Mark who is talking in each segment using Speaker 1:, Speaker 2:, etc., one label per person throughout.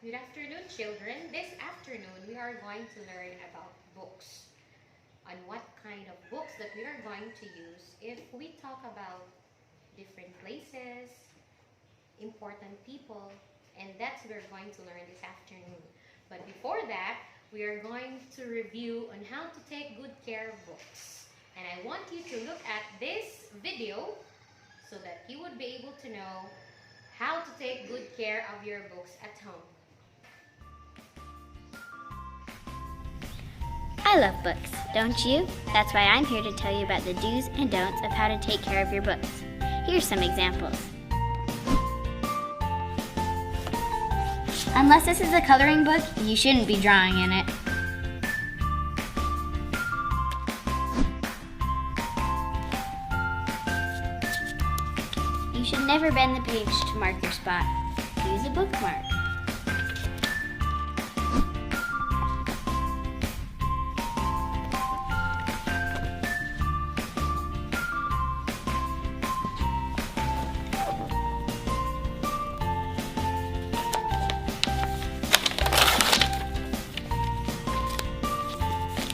Speaker 1: Good afternoon, children. This afternoon, we are going to learn about books. On what kind of books that we are going to use if we talk about different places, important people, and that's what we're going to learn this afternoon. But before that, we are going to review on how to take good care of books. And I want you to look at this video so that you would be able to know how to take good care of your books at home.
Speaker 2: I love books, don't you? That's why I'm here to tell you about the do's and don'ts of how to take care of your books. Here's some examples. Unless this is a coloring book, you shouldn't be drawing in it. You should never bend the page to mark your spot. Use a bookmark.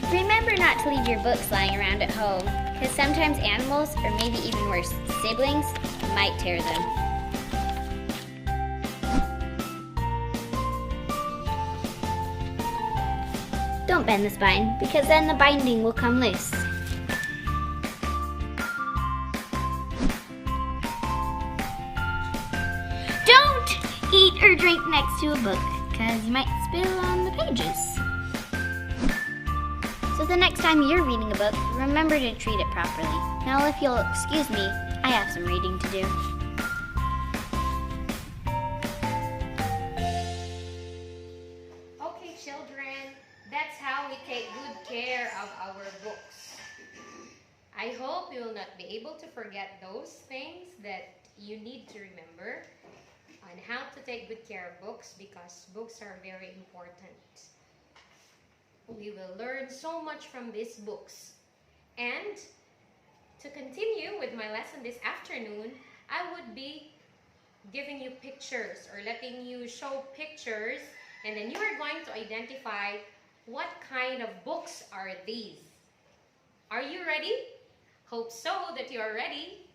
Speaker 2: Remember not to leave your books lying around at home, because sometimes animals, or maybe even worse, siblings, might tear them. Don't bend the spine, because then the binding will come loose. Don't eat or drink next to a book, because you might spill on the pages. So the next time you're reading a book, remember to treat it properly. Now, if you'll excuse me, I have some reading to do.
Speaker 1: Okay, children, that's how we take good care of our books. I hope you will not be able to forget those things that you need to remember on how to take good care of books, because books are very important. We will learn so much from these books. And to continue with my lesson this afternoon, I would be giving you pictures or letting you show pictures, and then you are going to identify what kind of books are these. Are you ready? Hope so that you are ready.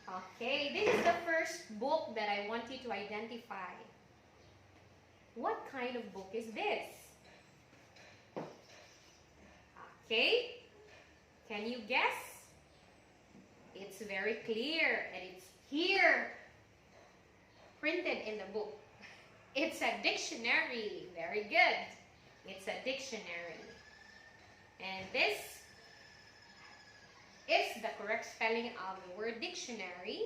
Speaker 1: Okay, this is the first book that I want you to identify. What kind of book is this? Okay, can you guess? It's very clear, and it's here, printed in the book. It's a dictionary. Very good. It's a dictionary. And this is the correct spelling of the word dictionary,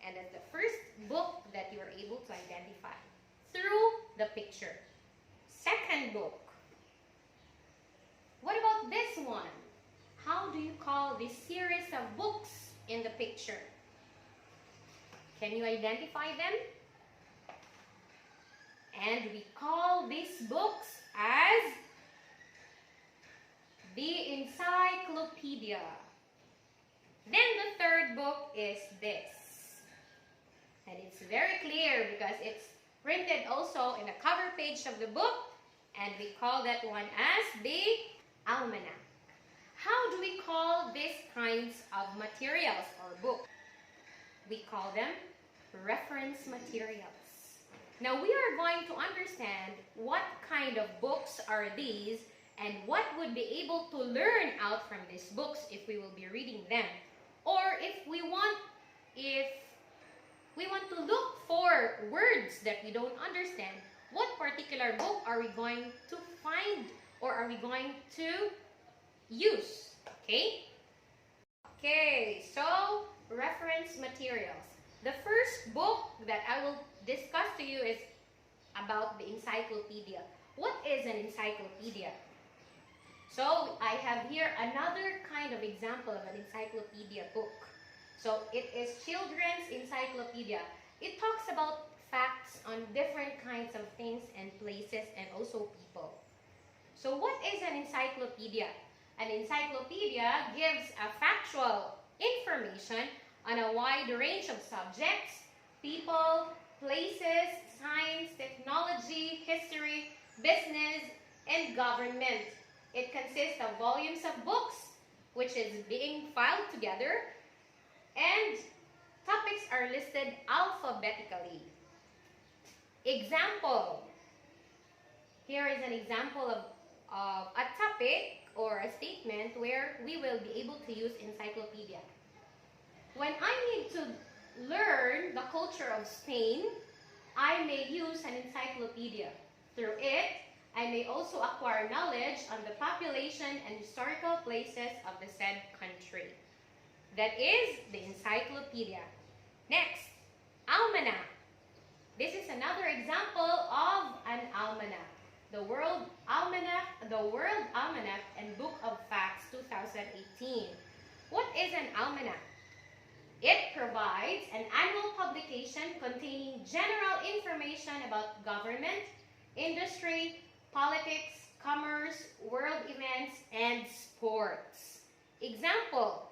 Speaker 1: and it's the first book that you are able to identify through the picture. Second book. What about this one? How do you call this series of books in the picture? Can you identify them? And we call these books as the encyclopedia. Then the third book is this. And it's very clear because it's printed also in the cover page of the book, and we call that one as the almanac. How do we call these kinds of materials or books? We call them reference materials. Now we are going to understand what kind of books are these and what would be able to learn out from these books if we will be reading them. Or if we want to look for words that we don't understand, what particular book are we going to find or are we going to use? Okay, so reference materials. The first book that I will discuss to you is about the encyclopedia. What is an encyclopedia? So I have here another kind of example of an encyclopedia book. So it is children's encyclopedia. It talks about facts on different kinds of things and places and also people. So what is an encyclopedia? An encyclopedia gives a factual information on a wide range of subjects, people, places, science, technology, history, business, and government. It consists of volumes of books, which is being filed together, and topics are listed alphabetically. Example. Here is an example of a topic or a statement where we will be able to use encyclopedia. When I need to learn the culture of Spain, I may use an encyclopedia. Through it, I may also acquire knowledge on the population and historical places of the said country. That is the encyclopedia. Next, almanac. This is another example of an almanac. The World Almanac and Book of Facts 2018. What is an almanac? It provides an annual publication containing general information about government, industry, politics, commerce, world events, and sports. Example,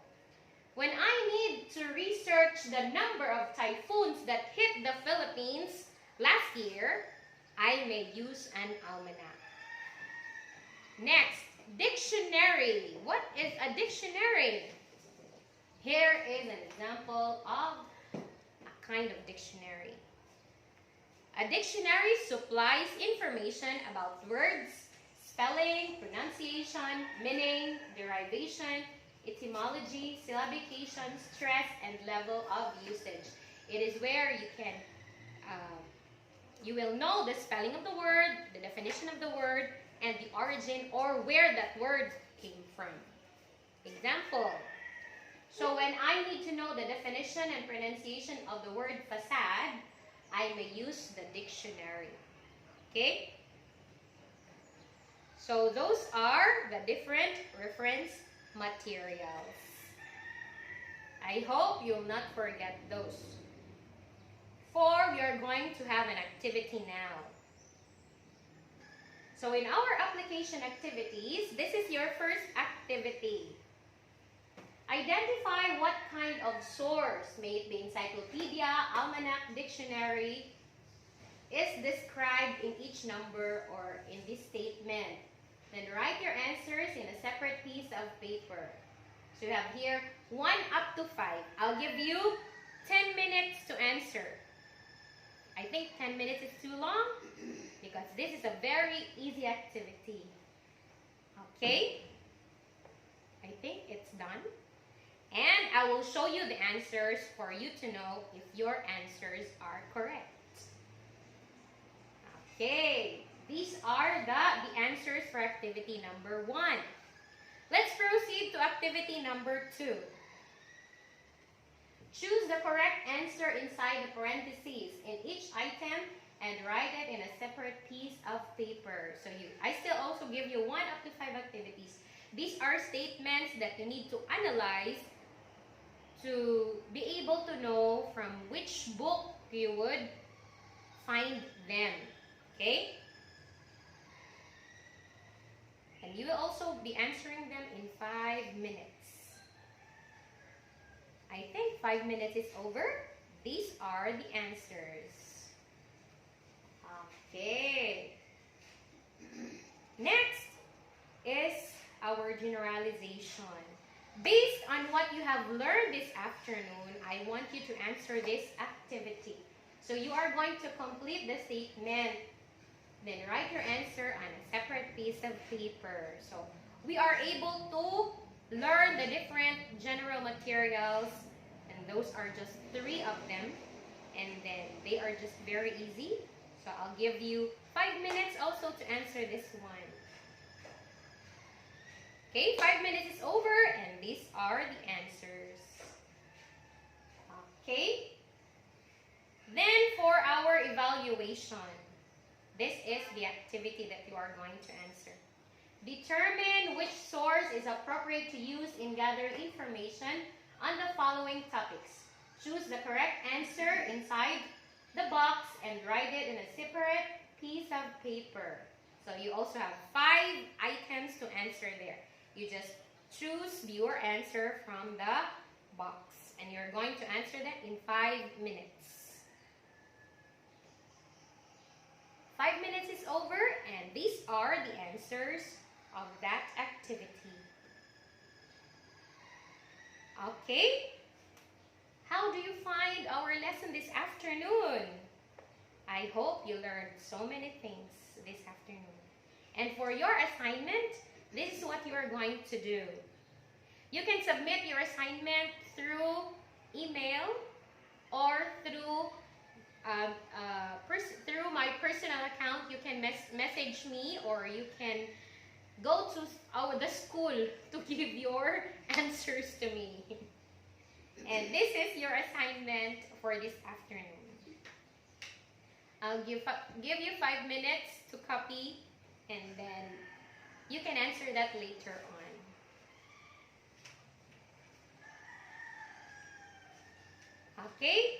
Speaker 1: when I need to research the number of typhoons that hit the Philippines last year, I may use an almanac. Next, dictionary. What is a dictionary? Here is an example of a kind of dictionary. A dictionary supplies information about words, spelling, pronunciation, meaning, derivation, etymology, syllabication, stress, and level of usage. It is where you will know the spelling of the word, the definition of the word, and the origin or where that word came from. Example. So when I need to know the definition and pronunciation of the word facade, I may use the dictionary. Okay? So those are the different reference materials. I hope you'll not forget those. We are going to have an activity now. So in our application activities, this is your first activity. Identify what kind of source, may it be encyclopedia, almanac, dictionary, is described in each number or in this statement. Then write your answers in a separate piece of paper. So you have here 1 up to 5. I'll give you 10 minutes to answer. I think 10 minutes is too long because this is a very easy activity. Okay? I think it's done. And I will show you the answers for you to know if your answers are correct. Okay, these are the answers for activity number 1. Let's proceed to activity number 2. Choose the correct answer inside the parentheses in each item and write it in a separate piece of paper. So I still also give you 1 up to 5 activities. These are statements that you need to analyze to be able to know from which book you would find them. Okay? And you will also be answering them in 5 minutes. I think 5 minutes is over. These are the answers. Okay. Next is our generalization. Based on what you have learned this afternoon, I want you to answer this activity. So you are going to complete the statement. Then write your answer on a separate piece of paper. So we are able to learn the different general materials, and those are just 3 of them, and then they are just very easy. So I'll give you 5 minutes also to answer this one. Okay, 5 minutes is over, and these are the answers. Okay, then for our evaluation, this is the activity that you are going to answer. Determine which source is appropriate to use in gathering information on the following topics. Choose the correct answer inside the box and write it in a separate piece of paper. So you also have 5 items to answer there. You just choose your answer from the box, and you're going to answer that in 5 minutes. is over, and these are the answers of that activity. Okay? How do you find our lesson this afternoon? I hope you learned so many things this afternoon. And for your assignment, this is what you are going to do. You can submit your assignment through email or through through my personal account. You can message me, or you can go to the school to give your answers to me. And this is your assignment for this afternoon. I'll give you 5 minutes to copy, and then you can answer that later on. Okay?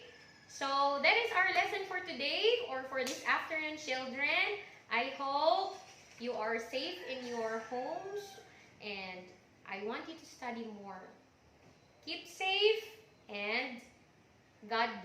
Speaker 1: So that is our lesson for today, or for this afternoon, children. I hope you are safe in your homes, and I want you to study more. Keep safe, and God bless.